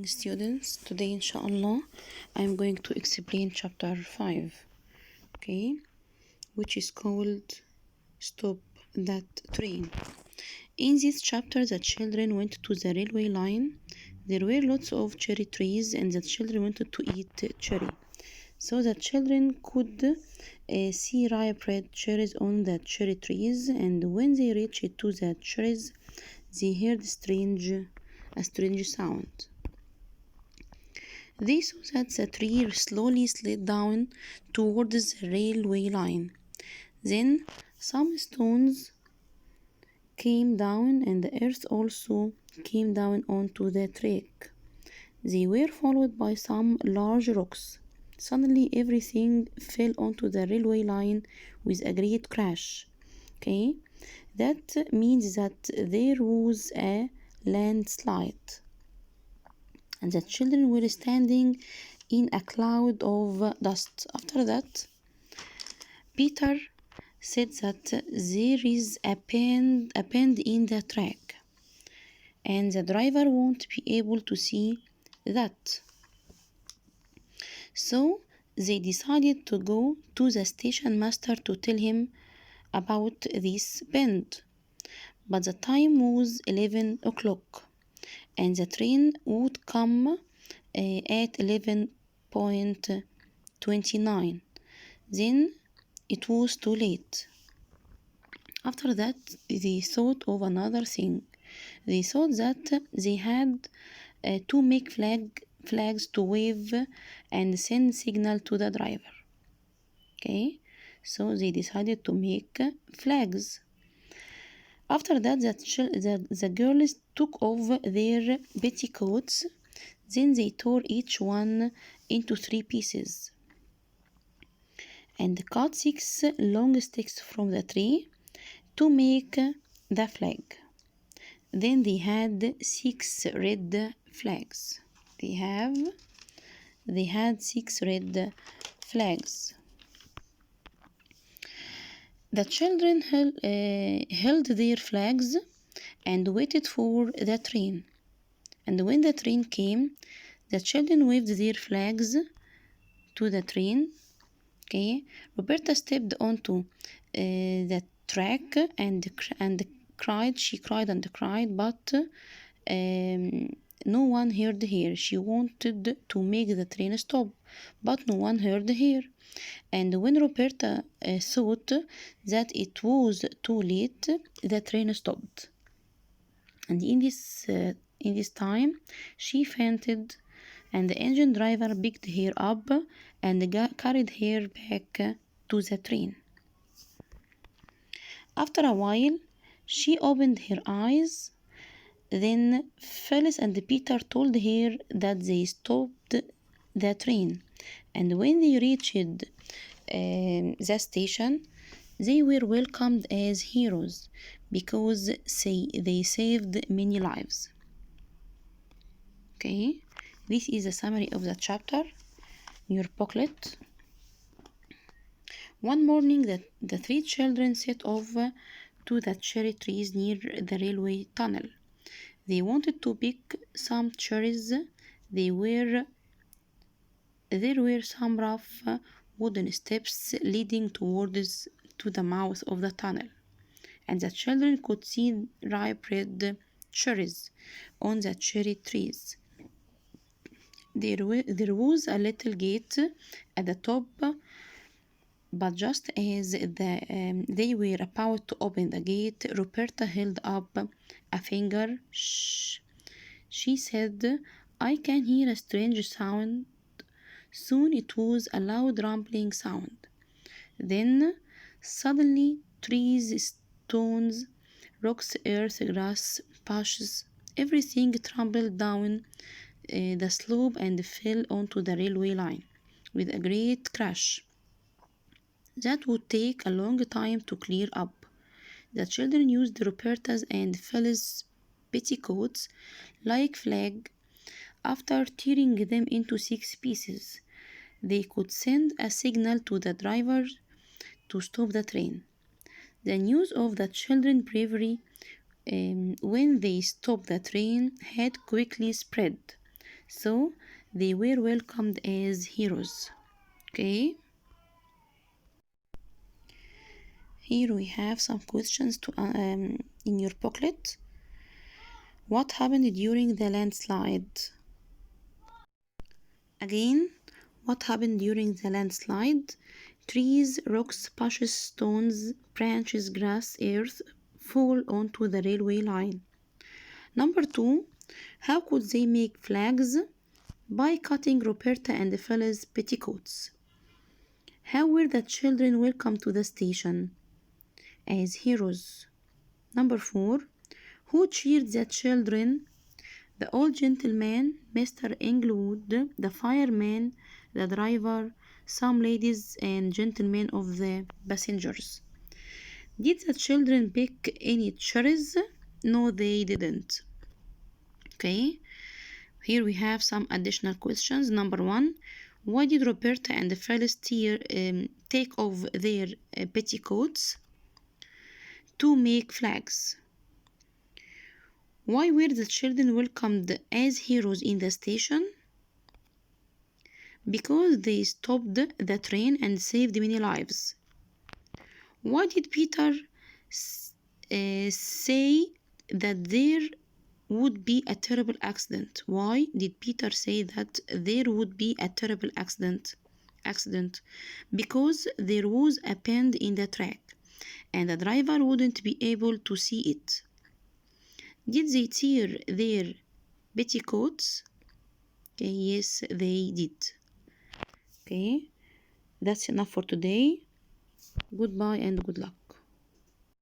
Students, today inshallah I'm going to explain chapter 5, okay, which is called Stop That Train. In this chapter the children went to the railway line. There were lots of cherry trees and the children wanted to eat cherry. So the children could see ripe red cherries on the cherry trees, and when they reached to the cherries they heard a strange sound. They saw that the tree slowly slid down towards the railway line. Then some stones came down and the earth also came down onto the track. They were followed by some large rocks. Suddenly everything fell onto the railway line with a great crash. Okay, that means that there was a landslide. And the children were standing in a cloud of dust. After that, Peter said that there is a bend in the track, and the driver won't be able to see that. So they decided to go to the station master to tell him about this bend. But the time was 11 o'clock, and the train would come at 11:29. Then it was too late. After that, they thought of another thing. They thought that they had to make flags to wave and send signal to the driver. Okay, so they decided to make flags. After that, the girls took off their petticoats. Then they tore each one into 3 pieces and cut 6 long sticks from the tree to make the flag. Then they had 6 red flags. They had 6 red flags. The children held their flags and waited for the train. And when the train came, the children waved their flags to the train. Okay, Roberta stepped onto the track and cried. She cried and cried, but no one heard her. She wanted to make the train stop, but no one heard her. And when Roberta thought that it was too late, the train stopped. And in this time, she fainted, and the engine driver picked her up and carried her back to the train. After a while, she opened her eyes. Then Phyllis and Peter told her that they stopped the train, and when they reached the station, they were welcomed as heroes because they saved many lives. Okay, this is a summary of the chapter in your booklet. One morning, the 3 children set off to the cherry trees near the railway tunnel. They wanted to pick some cherries. There were some rough wooden steps leading to the mouth of the tunnel, and the children could see ripe red cherries on the cherry trees. There was a little gate at the top, but just as they were about to open the gate, Roberta held up a finger. Shh, she said, I can hear a strange sound. Soon it was a loud rumbling sound. Then suddenly trees, stones, rocks, earth, grass, bushes, everything tumbled down the slope and fell onto the railway line with a great crash. That would take a long time to clear up. The children used Roberta's and Phyllis' petticoats like flag. After tearing them into 6 pieces, they could send a signal to the driver to stop the train. The news of the children's bravery when they stopped the train had quickly spread. So they were welcomed as heroes. Okay, here we have some questions in your booklet. What happened during the landslide? Again, what happened during the landslide? Trees, rocks, bushes, stones, branches, grass, earth fall onto the railway line. Number two, how could they make flags? By cutting Roberta and Phyllis petticoats. How were the children welcomed to the station? As heroes. Number four, who cheered the children? The old gentleman, Mr. Inglewood, the fireman, the driver, some ladies and gentlemen of the passengers. Did the children pick any cherries? No, they didn't. Okay, here we have some additional questions. Number one, why did Roberta and Phyllis take off their petticoats? To make flags. Why were the children welcomed as heroes in the station? Because they stopped the train and saved many lives. Why did Peter say that there would be a terrible accident? Why did Peter say that there would be a terrible accident? Because there was a bend in the track and the driver wouldn't be able to see it. Did they tear their petticoats? Okay, yes, they did. Okay, that's enough for today. Goodbye and good luck.